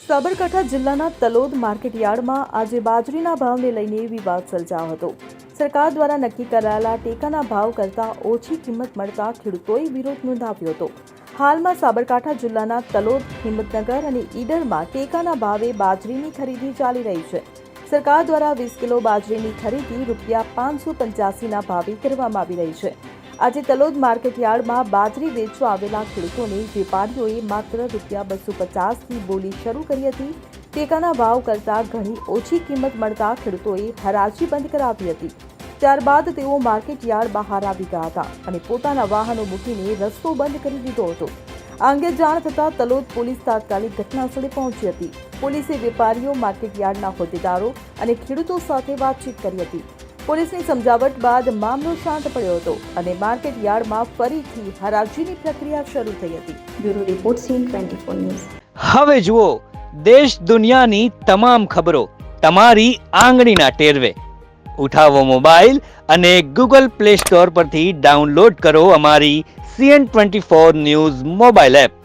સાબરકાંઠા જિલ્લાના તલોદ માર્કેટયાર્ડમાં આજે બાજરીના ભાવને લઈને વિવાદ સર્જાયો હતો। સરકાર દ્વારા નક્કી કરાયેલા ટેકાના ભાવ કરતાં ઓછી કિંમત મળતા ખેડૂતોએ વિરોધ નોંધાવ્યો હતો। હાલમાં સાબરકાંઠા જિલ્લાના તલોદ, હિંમતનગર અને ઈડરમાં ટેકાના ભાવે બાજરીની ખરીદી ચાલી રહી છે। સરકાર દ્વારા 20 કિલો બાજરીની ખરીદી ₹585ના ભાવે કરવામાં આવી રહી છે। આજે તલોદ માર્કેટયાર્ડમાં બાજરી વેચવા આવેલા ખેડૂતોને વેપારીઓએ માત્ર ₹250થી બોલી શરૂ કરી હતી। ટેકાના ભાવ કરતાં ઘણી ઓછી કિંમત મળતા ખેડૂતોએ હરાજી બંધ કરાવી હતી। ત્યારબાદ તેઓ માર્કેટયાર્ડ બહાર આવી ગયા હતા અને પોતાના વાહનો મૂકીને રસ્તો બંધ કરી દીધો હતો। આ અંગે જાણ થતાં તલોદ પોલીસ તાત્કાલિક ઘટનાસ્થળે પહોંચી હતી। પોલીસે વેપારીઓ, માર્કેટયાર્ડના હોદ્દેદારો અને ખેડૂતો સાથે વાતચીત કરી હતી। પોલીસની સમજાવટ બાદ મામલો શાંત પડ્યો હતો અને માર્કેટયાર્ડમાં ફરીથી હરાજીની પ્રક્રિયા શરૂ થઈ હતી। Bureau report CN24 news. હવે જુઓ દેશ દુનિયાની તમામ ખબરો તમારી આંગળીના ટેરવે। ઉઠાવો મોબાઈલ અને Google Play Store પરથી ડાઉનલોડ કરો અમારી CN24 ન્યૂઝ મોબાઈલ એપ।